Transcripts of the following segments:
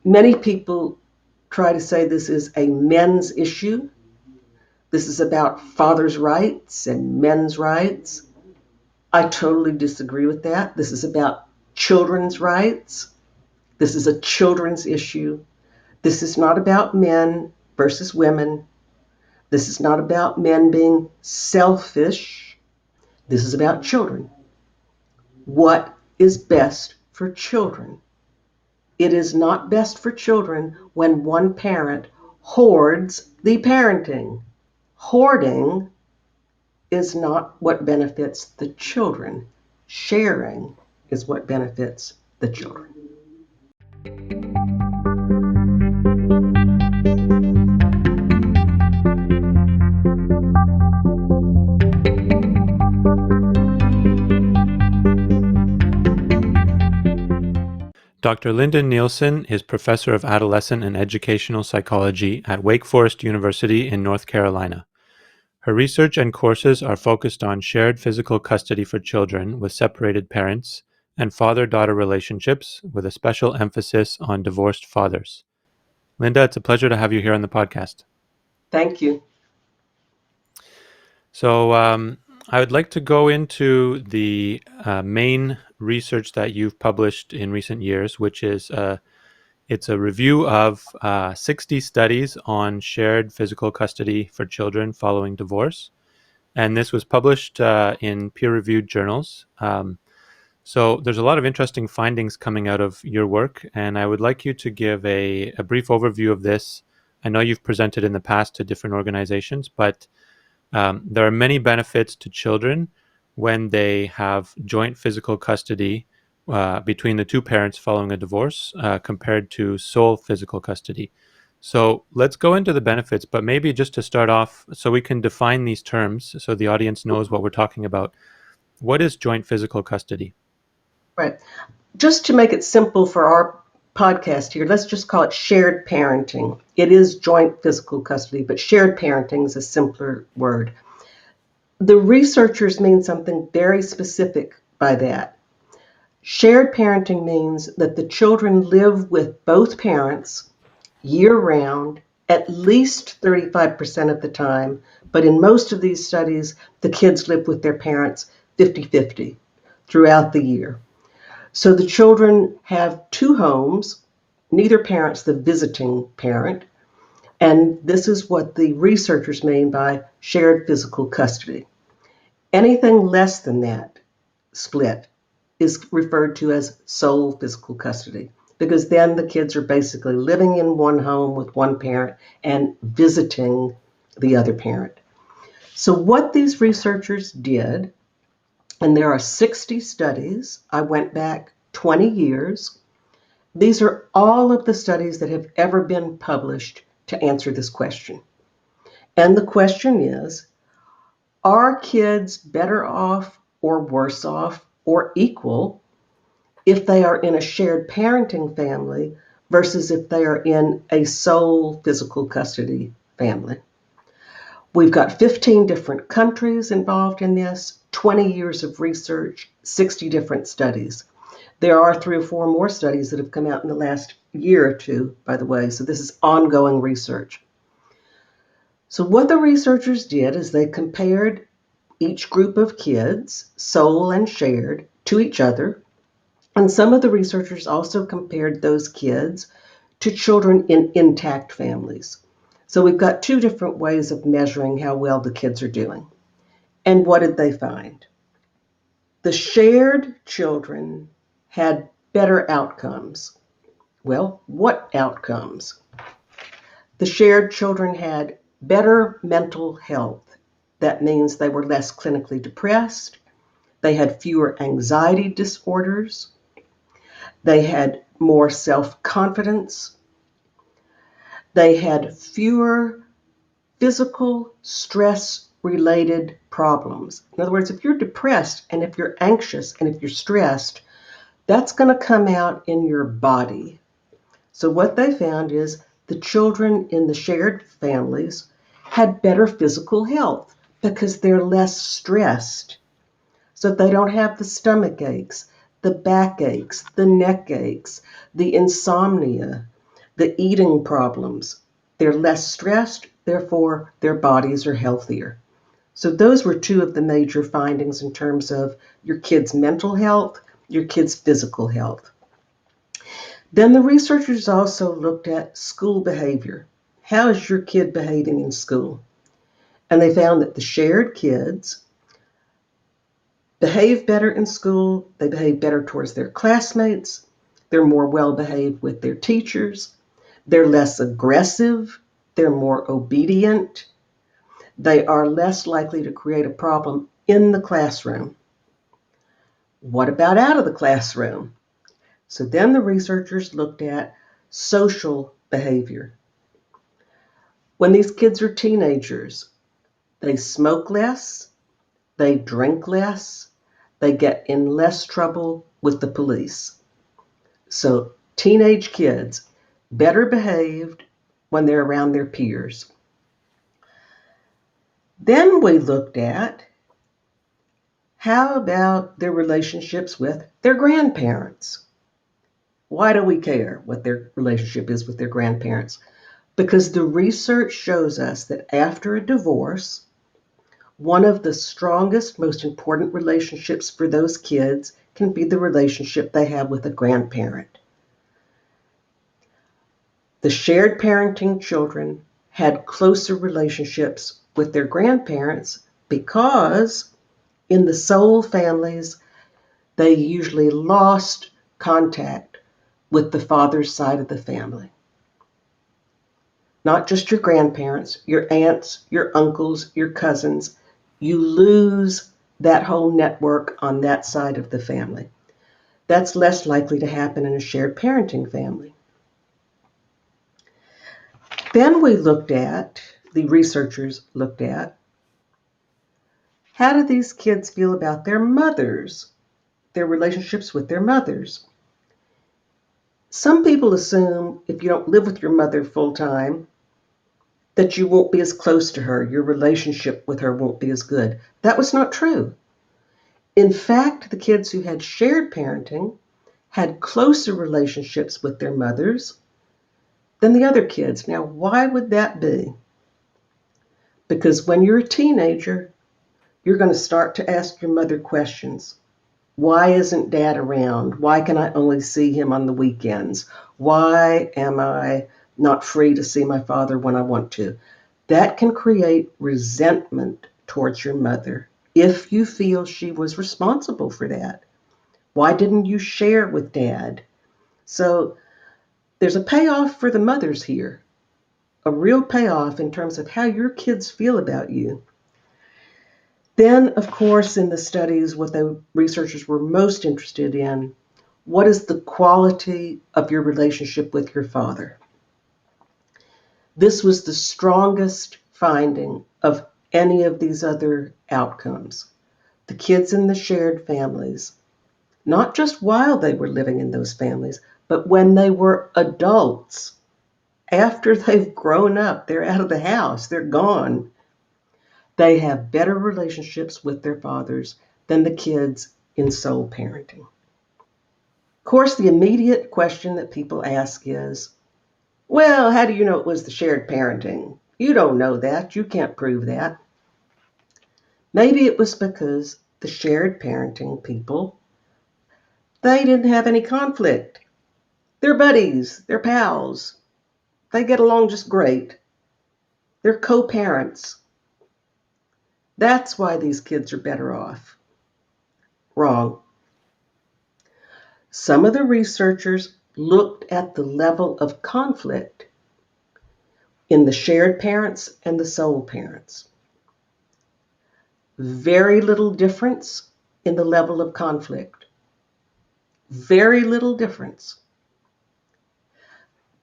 Many people try to say this is a men's issue. This is about fathers' rights and men's rights. I totally disagree with that. This is about children's rights. This is a children's issue. This is not about men versus women. This is not about men being selfish. This is about children. What is best for children? It is not best for children when one parent hoards the parenting. Hoarding is not what benefits the children. Sharing is what benefits the children. Dr. Linda Nielsen is professor of adolescent and educational psychology at Wake Forest University in North Carolina. Her research and courses are focused on shared physical custody for children with separated parents and father-daughter relationships, with a special emphasis on divorced fathers. Linda, it's a pleasure to have you here on the podcast. Thank you. So I would like to go into the main research that you've published in recent years, which is it's a review of 60 studies on shared physical custody for children following divorce. And this was published in peer-reviewed journals. So there's a lot of interesting findings coming out of your work, and I would like you to give a brief overview of this. I know you've presented in the past to different organizations, but there are many benefits to children when they have joint physical custody between the two parents following a divorce compared to sole physical custody. So let's go into the benefits, but maybe just to start off, so we can define these terms so the audience knows what we're talking about. What is joint physical custody? Right. Just to make it simple for our podcast here, let's just call it shared parenting. It is joint physical custody, but shared parenting is a simpler word. The researchers mean something very specific by that. Shared parenting means that the children live with both parents year-round, at least 35% of the time, but in most of these studies, the kids live with their parents 50-50 throughout the year. So the children have two homes, neither parent's the visiting parent, and this is what the researchers mean by shared physical custody. Anything less than that split is referred to as sole physical custody, because then the kids are basically living in one home with one parent and visiting the other parent. So what these researchers did, and there are 60 studies, I went back 20 years. These are all of the studies that have ever been published to answer this question. And the question is, are kids better off or worse off or equal if they are in a shared parenting family versus if they are in a sole physical custody family? We've got 15 different countries involved in this, 20 years of research, 60 different studies. There are 3 or 4 more studies that have come out in the last year or two, by the way, so this is ongoing research. So what the researchers did is they compared each group of kids, sole and shared, to each other. And some of the researchers also compared those kids to children in intact families. So we've got 2 different ways of measuring how well the kids are doing. And what did they find? The shared children had better outcomes. Well, what outcomes? The shared children had better mental health. That means they were less clinically depressed. They had fewer anxiety disorders. They had more self-confidence. They had fewer physical stress-related problems. In other words, if you're depressed and if you're anxious and if you're stressed, that's going to come out in your body. So what they found is the children in the shared families had better physical health because they're less stressed. So they don't have the stomach aches, the back aches, the neck aches, the insomnia, the eating problems. They're less stressed, therefore their bodies are healthier. So those were two of the major findings in terms of your kid's mental health, your kid's physical health. Then the researchers also looked at school behavior. How is your kid behaving in school? And they found that the shared kids behave better in school, they behave better towards their classmates, they're more well behaved with their teachers, they're less aggressive, they're more obedient, they are less likely to create a problem in the classroom. What about out of the classroom? So then the researchers looked at social behavior. When these kids are teenagers, they smoke less, they drink less, they get in less trouble with the police. So teenage kids better behaved when they're around their peers. Then we looked at how about their relationships with their grandparents? Why do we care what their relationship is with their grandparents? Because the research shows us that after a divorce, one of the strongest, most important relationships for those kids can be the relationship they have with a grandparent. The shared parenting children had closer relationships with their grandparents because in the sole families, they usually lost contact with the father's side of the family. Not just your grandparents, your aunts, your uncles, your cousins. You lose that whole network on that side of the family. That's less likely to happen in a shared parenting family. Then the researchers looked at, how do these kids feel about their mothers, their relationships with their mothers? Some people assume if you don't live with your mother full time, that you won't be as close to her, your relationship with her won't be as good. That was not true. In fact, the kids who had shared parenting had closer relationships with their mothers than the other kids. Now, why would that be? Because when you're a teenager, you're going to start to ask your mother questions. Why isn't dad around? Why can I only see him on the weekends? Why am I not free to see my father when I want to? That can create resentment towards your mother if you feel she was responsible for that. Why didn't you share with dad? So there's a payoff for the mothers here, a real payoff in terms of how your kids feel about you. Then, of course, in the studies, what the researchers were most interested in, what is the quality of your relationship with your father? This was the strongest finding of any of these other outcomes. The kids in the shared families, not just while they were living in those families, but when they were adults, after they've grown up, they're out of the house, they're gone, they have better relationships with their fathers than the kids in sole parenting. Of course, the immediate question that people ask is, well, how do you know it was the shared parenting? You don't know that. You can't prove that. Maybe it was because the shared parenting people, they didn't have any conflict. They're buddies, they're pals, they get along just great. They're co-parents. That's why these kids are better off. Wrong. Some of the researchers looked at the level of conflict in the shared parents and the sole parents. Very little difference in the level of conflict. Very little difference.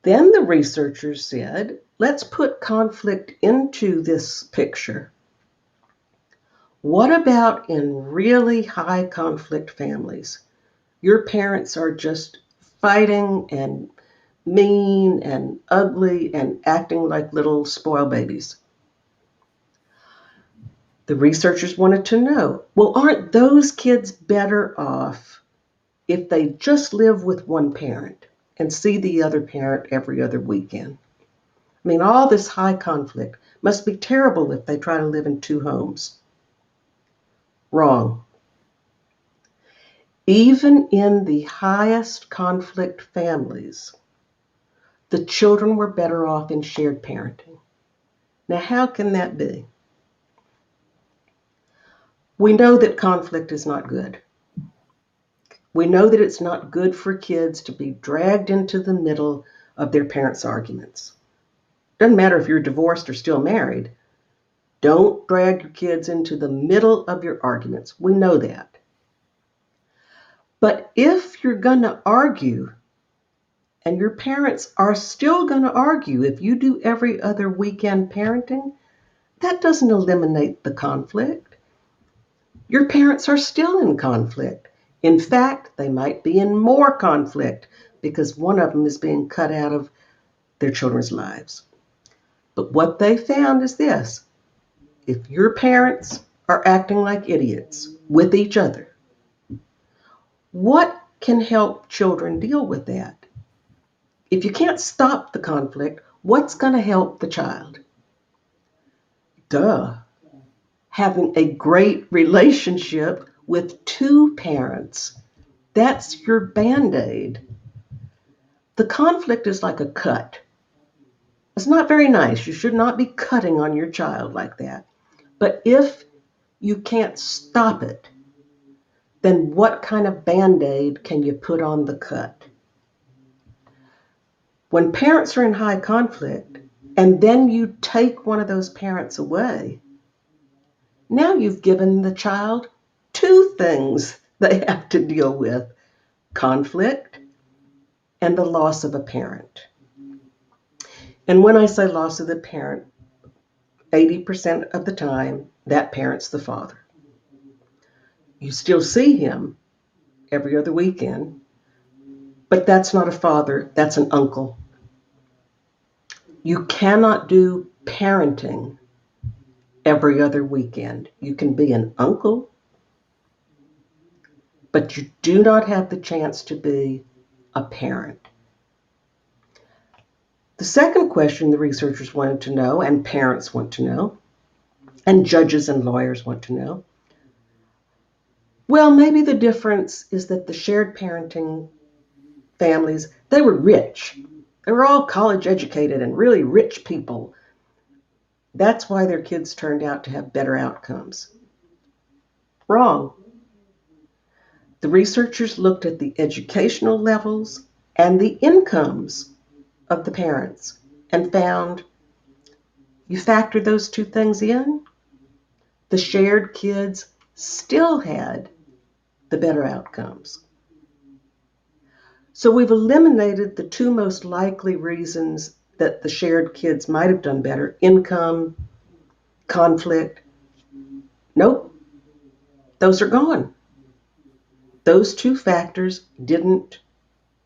Then the researchers said, let's put conflict into this picture. What about in really high conflict families? Your parents are just fighting and mean and ugly and acting like little spoil babies. The researchers wanted to know, well, aren't those kids better off if they just live with one parent? and see the other parent every other weekend. I mean, all this high conflict must be terrible if they try to live in two homes. Wrong. Even in the highest conflict families, the children were better off in shared parenting. Now, how can that be? We know that conflict is not good. We know that it's not good for kids to be dragged into the middle of their parents' arguments. Doesn't matter if you're divorced or still married. Don't drag your kids into the middle of your arguments. We know that. But if you're going to argue, and your parents are still going to argue if you do every other weekend parenting, that doesn't eliminate the conflict. Your parents are still in conflict. In fact, they might be in more conflict because one of them is being cut out of their children's lives. But what they found is this: if your parents are acting like idiots with each other, what can help children deal with that? If you can't stop the conflict, what's going to help the child? Duh. Having a great relationship with two parents. That's your Band-Aid. The conflict is like a cut. It's not very nice. You should not be cutting on your child like that. But if you can't stop it, then what kind of Band-Aid can you put on the cut? When parents are in high conflict, and then you take one of those parents away, now you've given the child two things they have to deal with: conflict and the loss of a parent. And when I say loss of the parent, 80% of the time, that parent's the father. You still see him every other weekend, but that's not a father, that's an uncle. You cannot do parenting every other weekend. You can be an uncle, but you do not have the chance to be a parent. The second question the researchers wanted to know, and parents want to know, and judges and lawyers want to know, well, maybe the difference is that the shared parenting families, they were rich. They were all college educated and really rich people. That's why their kids turned out to have better outcomes. Wrong. The researchers looked at the educational levels and the incomes of the parents and found, you factor those two things in, the shared kids still had the better outcomes. So we've eliminated the two most likely reasons that the shared kids might have done better: income, conflict. Nope, those are gone. Those two factors didn't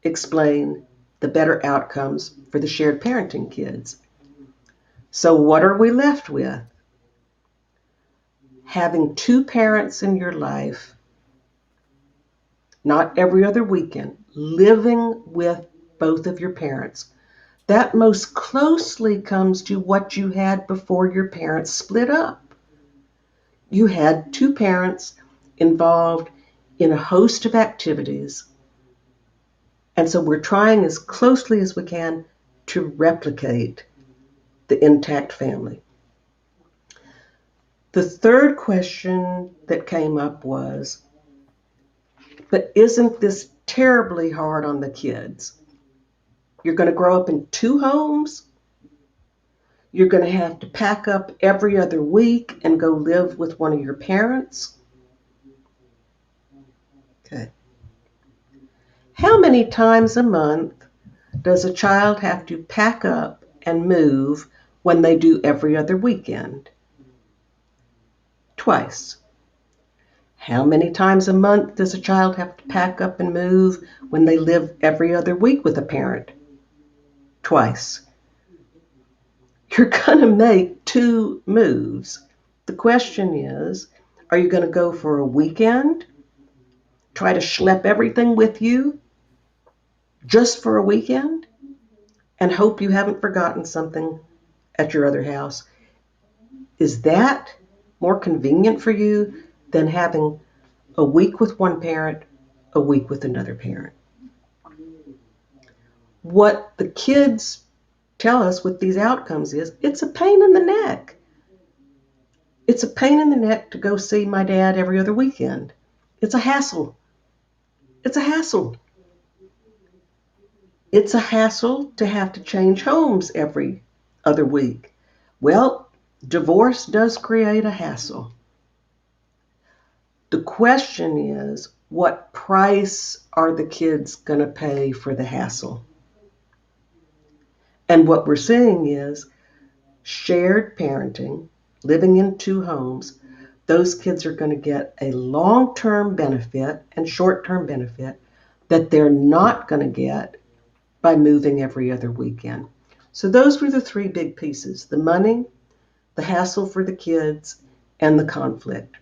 explain the better outcomes for the shared parenting kids. So what are we left with? Having two parents in your life, not every other weekend, living with both of your parents. That most closely comes to what you had before your parents split up. You had two parents involved in a host of activities, and so we're trying as closely as we can to replicate the intact family. The third question that came up was, but isn't this terribly hard on the kids? You're going to grow up in two homes. You're going to have to pack up every other week and go live with one of your parents. Okay. How many times a month does a child have to pack up and move when they do every other weekend? Twice. How many times a month does a child have to pack up and move when they live every other week with a parent? Twice. You're going to make two moves. The question is, are you going to go for a weekend? Try to schlep everything with you? just for a weekend and hope you haven't forgotten something at your other house, is that more convenient for you than having a week with one parent, a week with another parent? What the kids tell us with these outcomes is it's a pain in the neck. It's a pain in the neck to go see my dad every other weekend. It's a hassle. It's a hassle. It's a hassle to have to change homes every other week. Well, divorce does create a hassle. The question is, what price are the kids going to pay for the hassle? And what we're seeing is shared parenting, living in two homes. Those kids are going to get a long term benefit and short term benefit that they're not going to get by moving every other weekend. So, those were the three big pieces: the money, the hassle for the kids, and the conflict.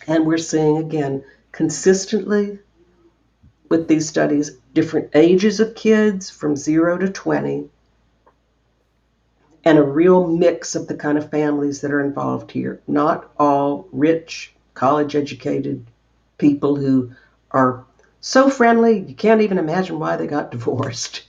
And we're seeing again consistently with these studies different ages of kids from 0 to 20, and a real mix of the kind of families that are involved here. Not all rich, college educated people who are so friendly you can't even imagine why they got divorced.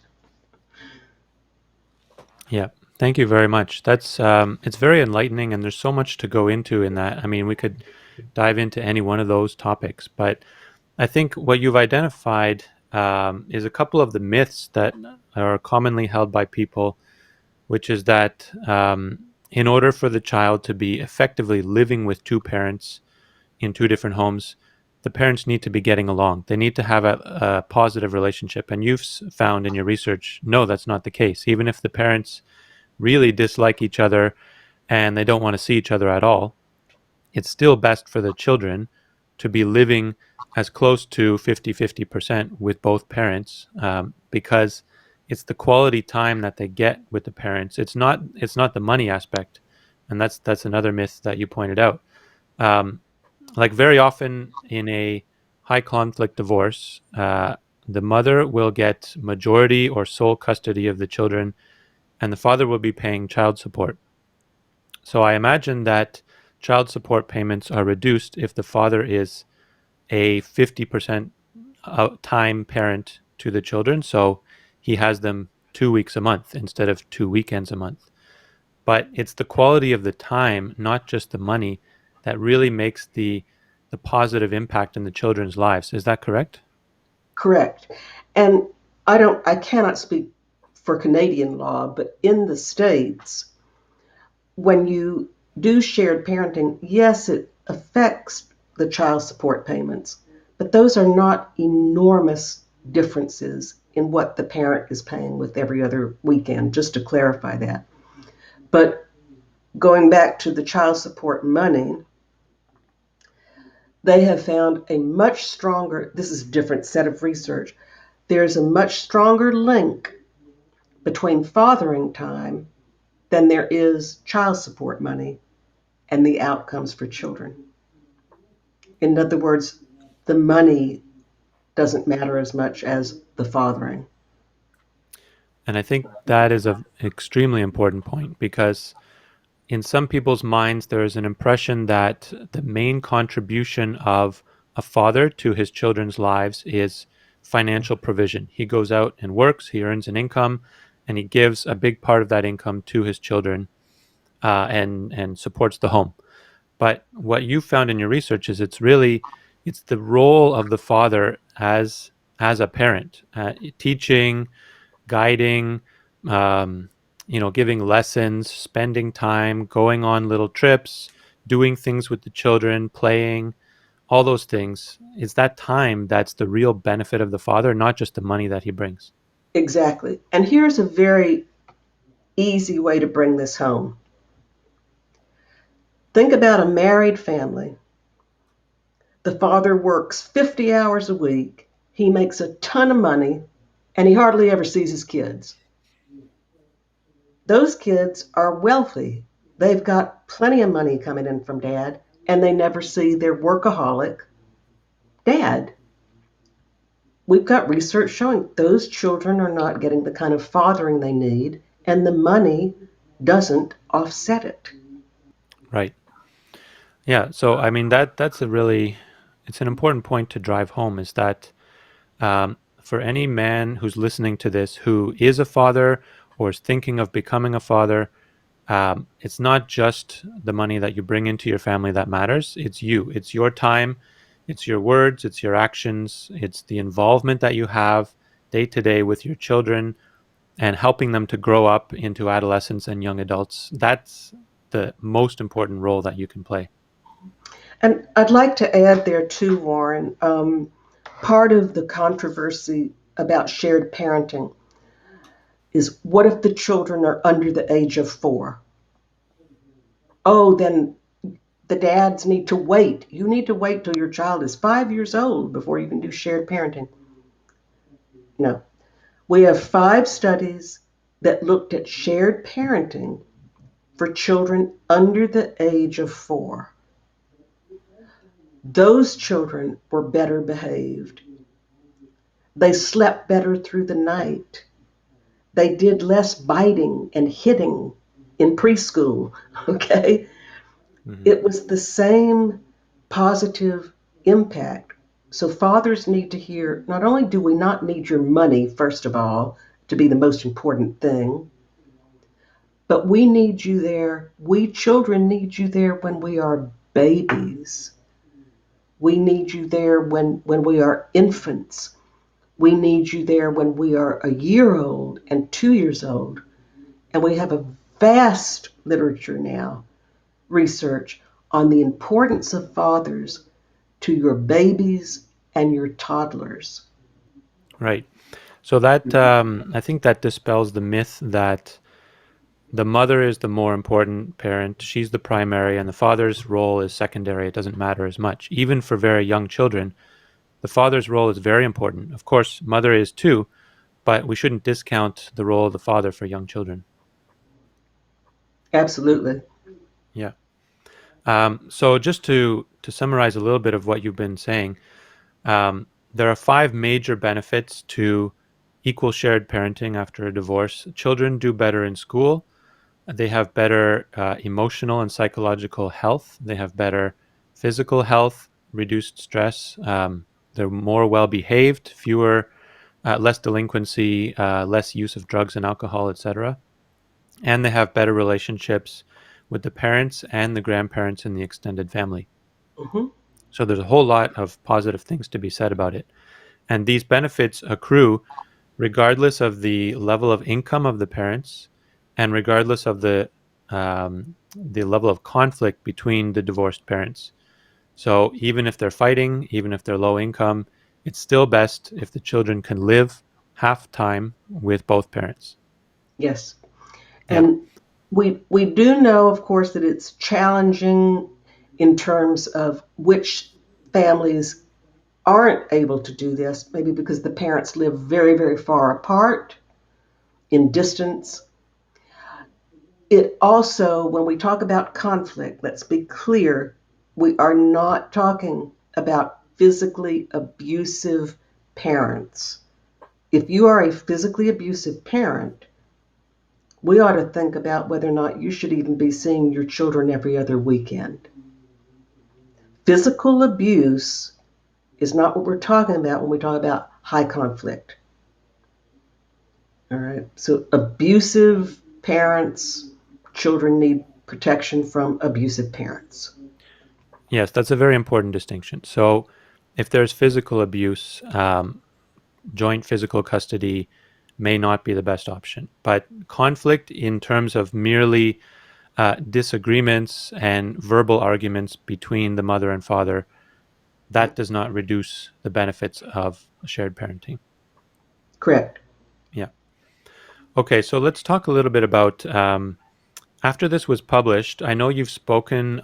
Yeah, thank you very much. That's it's very enlightening, and there's so much to go into in that. I mean, we could dive into any one of those topics, but I think what you've identified is a couple of the myths that are commonly held by people, which is that in order for the child to be effectively living with two parents in two different homes, the parents need to be getting along. They need to have a positive relationship. And you've found in your research, no, that's not the case. Even if the parents really dislike each other and they don't want to see each other at all, it's still best for the children to be living as close to 50-50% with both parents, because it's the quality time that they get with the parents. It's not the money aspect, and that's another myth that you pointed out. Um, like very often in a high conflict divorce, the mother will get majority or sole custody of the children, and the father will be paying child support. So I imagine that child support payments are reduced if the father is a 50% time parent to the children. So he has them 2 weeks a month instead of 2 weekends a month. But it's the quality of the time, not just the money, that really makes the positive impact in the children's lives. Is that correct? Correct. And I cannot speak for Canadian law, but in the States, when you do shared parenting, yes, it affects the child support payments, but those are not enormous differences in what the parent is paying with every other weekend, just to clarify that. But going back to the child support money, they have found a much stronger, this is a different set of research, there's a much stronger link between fathering time than there is child support money and the outcomes for children. In other words, the money doesn't matter as much as the fathering. And I think that is an extremely important point because in some people's minds, there is an impression that the main contribution of a father to his children's lives is financial provision. He goes out and works, he earns an income, and he gives a big part of that income to his children, and supports the home. But what you found in your research is it's the role of the father as a parent, teaching, guiding, um, giving lessons, spending time, going on little trips, doing things with the children, playing, all those things. It's that time that's the real benefit of the father, not just the money that he brings. Exactly. And here's a very easy way to bring this home. Think about a married family. The father works 50 hours a week, he makes a ton of money, and he hardly ever sees his kids. Those kids are wealthy. They've got plenty of money coming in from dad, and they never see their workaholic dad. we've got research showing those children are not getting the kind of fathering they need, and the money doesn't offset it. Right. Yeah. So I mean that's a really it's an important point to drive home is that for any man who's listening to this who is a father or is thinking of becoming a father, it's not just the money that you bring into your family that matters. It's you. It's your time. It's your words. It's your actions. It's the involvement that you have day to day with your children and helping them to grow up into adolescents and young adults. That's the most important role that you can play. And I'd like to add there too, Warren, part of the controversy about shared parenting is what if the children are under the age of 4? Oh, then the dads need to wait. You need to wait till your child is 5 years old before you can do shared parenting. No. We have 5 studies that looked at shared parenting for children under the age of 4. Those children were better behaved. They slept better through the night. They did less biting and hitting in preschool. Okay? Hmm. It was the same positive impact. So fathers need to hear not only do we not need your money, first of all, to be the most important thing, but we need you there. We children need you there when we are babies. We need you there when we are infants. We need you there when we are a year old and 2 years old. And we have a vast literature now, research on the importance of fathers to your babies and your toddlers. Right. So that I think that dispels the myth that the mother is the more important parent. She's the primary, and the father's role is secondary. It doesn't matter as much. Even for very young children, the father's role is very important. Of course, mother is too, but we shouldn't discount the role of the father for young children. Absolutely. Yeah. So just to summarize a little bit of what you've been saying, there are 5 major benefits to equal shared parenting after a divorce. Children do better in school. They have better emotional and psychological health. They have better physical health, reduced stress. They're more well behaved, less delinquency, less use of drugs and alcohol, etc. And they have better relationships with the parents and the grandparents in the extended family. Hmm. So there's a whole lot of positive things to be said about it. And these benefits accrue regardless of the level of income of the parents and regardless of the level of conflict between the divorced parents. So even if they're fighting, even if they're low income, it's still best if the children can live half time with both parents. Yes. Yeah. And we do know, of course, that it's challenging in terms of which families aren't able to do this, maybe because the parents live very, very far apart in distance. It also, when we talk about conflict, let's be clear, we are not talking about physically abusive parents. If you are a physically abusive parent, we ought to think about whether or not you should even be seeing your children every other weekend. Physical abuse is not what we're talking about when we talk about high conflict. All right. So, abusive parents, children need protection from abusive parents. Yes, that's a very important distinction. So if there's physical abuse, joint physical custody may not be the best option. But conflict in terms of merely disagreements and verbal arguments between the mother and father, that does not reduce the benefits of shared parenting. Correct. Yeah. Okay, so let's talk a little bit about after this was published. I know you've spoken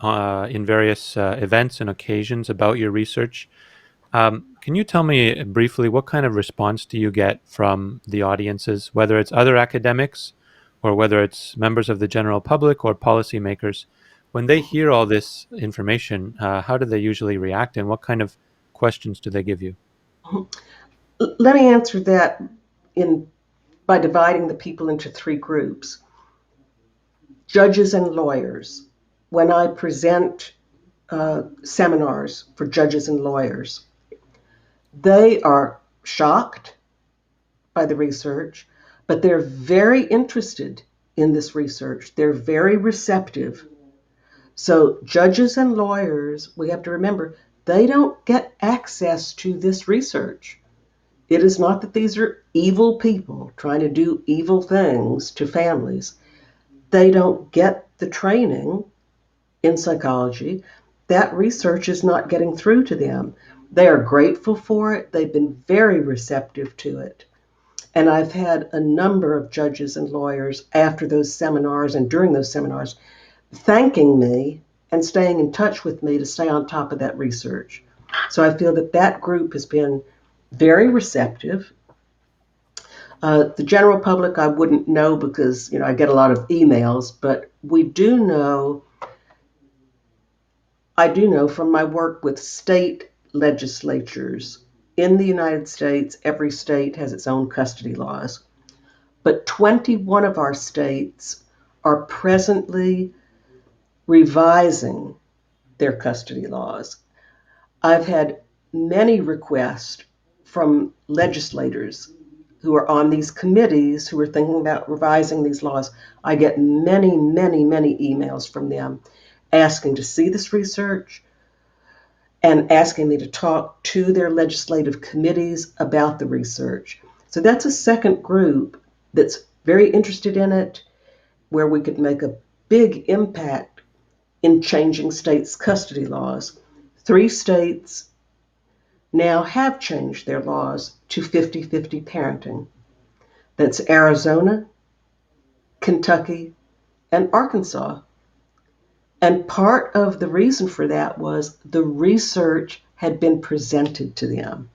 in various events and occasions about your research. Can you tell me briefly what kind of response do you get from the audiences, whether it's other academics or whether it's members of the general public or policymakers? When they hear all this information, how do they usually react and what kind of questions do they give you? Let me answer that in by dividing the people into three groups. Judges and lawyers. When I present seminars for judges and lawyers, they are shocked by the research, but they're very interested in this research. They're very receptive. So, judges and lawyers, we have to remember, they don't get access to this research. It is not that these are evil people trying to do evil things to families. They don't get the training in psychology. That research is not getting through to them. They are grateful for it. They've been very receptive to it. And I've had a number of judges and lawyers after those seminars and during those seminars thanking me and staying in touch with me to stay on top of that research. So I feel that that group has been very receptive. The general public, I wouldn't know because I get a lot of emails, but I do know from my work with state legislatures in the United States. Every state has its own custody laws, but 21 of our states are presently revising their custody laws. I've had many requests from legislators who are on these committees who are thinking about revising these laws. I get many, many, many emails from them asking to see this research and asking me to talk to their legislative committees about the research. So that's a second group that's very interested in it, where we could make a big impact in changing states' custody laws. 3 states now have changed their laws to 50-50 parenting. That's Arizona, Kentucky, and Arkansas. And part of the reason for that was the research had been presented to them.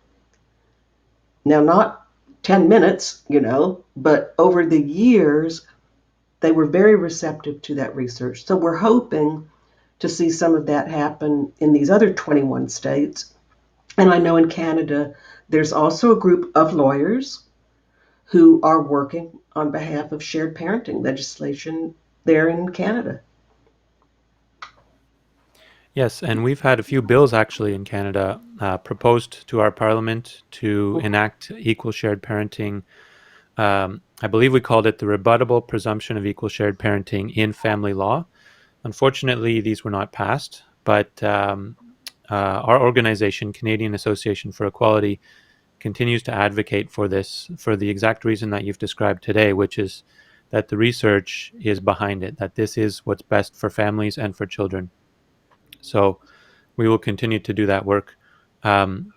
Now, not 10 minutes, but over the years, they were very receptive to that research. So we're hoping to see some of that happen in these other 21 states. And I know in Canada, there's also a group of lawyers who are working on behalf of shared parenting legislation there in Canada. Yes, and we've had a few bills actually in Canada proposed to our parliament to enact equal shared parenting. I believe we called it the rebuttable presumption of equal shared parenting in family law. Unfortunately, these were not passed, but our organization, Canadian Association for Equality, continues to advocate for this for the exact reason that you've described today, which is that the research is behind it, that this is what's best for families and for children. So we will continue to do that work. Um,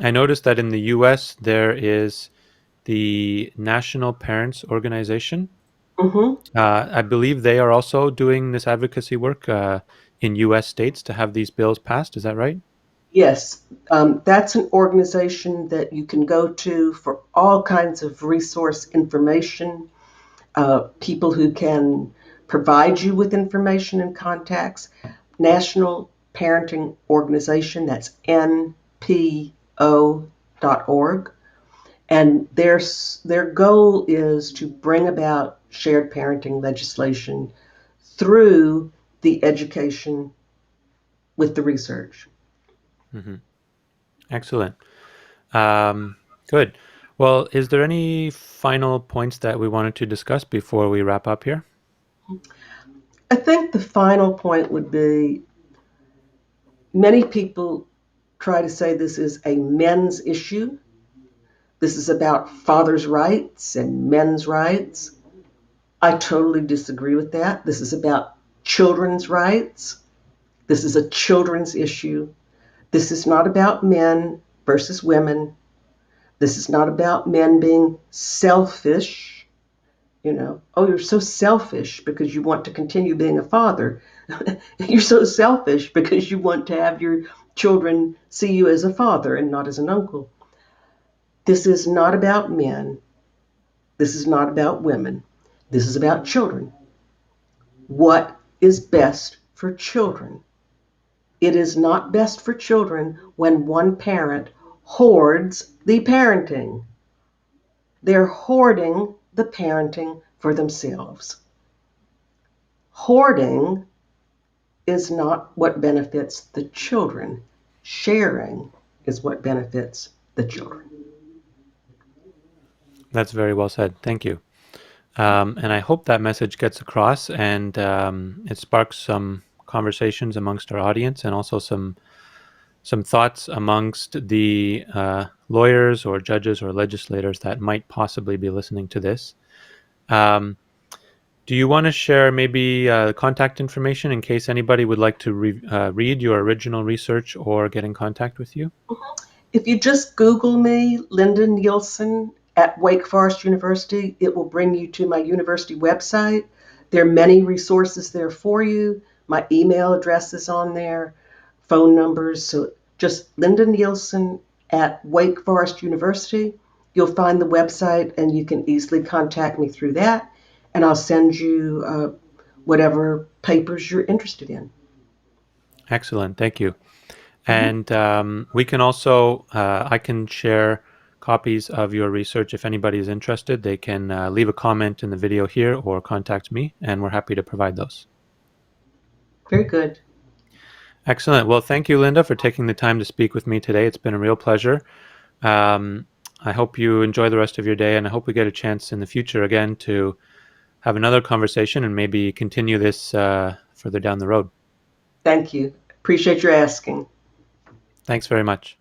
I noticed that in the US, there is the National Parents Organization. Mm-hmm. I believe they are also doing this advocacy work in US states to have these bills passed. Is that right? Yes, that's an organization that you can go to for all kinds of resource information, people who can provide you with information and contacts. National Parenting Organization, that's npo.org. And their goal is to bring about shared parenting legislation through the education with the research. Hmm. Excellent. Um, Good. Well, is there any final points that we wanted to discuss before we wrap up here? I think the final point would be many people try to say this is a men's issue. This is about fathers' rights and men's rights. I totally disagree with that. This is about children's rights. This is a children's issue. This is not about men versus women. This is not about men being selfish. Oh, you're so selfish because you want to continue being a father. You're so selfish because you want to have your children see you as a father and not as an uncle. This is not about men. This is not about women. This is about children. What is best for children? It is not best for children when one parent hoards the parenting. They're hoarding the parenting for themselves. Hoarding is not what benefits the children. Sharing is what benefits the children. That's very well said. Thank you. And I hope that message gets across and it sparks some conversations amongst our audience and also some thoughts amongst the lawyers or judges or legislators that might possibly be listening to this. Um, do you want to share maybe contact information in case anybody would like to read your original research or get in contact with you? If you just Google me, Linda Nielsen at Wake Forest University, it will bring you to my university website. There are many resources there for you. My email address is on there, phone numbers. So just Linda Nielsen at Wake Forest University. You'll find the website and you can easily contact me through that. And I'll send you whatever papers you're interested in. Excellent. Thank you. And we can also, I can share copies of your research. If anybody is interested, they can leave a comment in the video here or contact me, and we're happy to provide those. Very good. Excellent. Well, thank you, Linda, for taking the time to speak with me today. It's been a real pleasure. I hope you enjoy the rest of your day, and I hope we get a chance in the future again to have another conversation and maybe continue this further down the road. Thank you. Appreciate your asking. Thanks very much.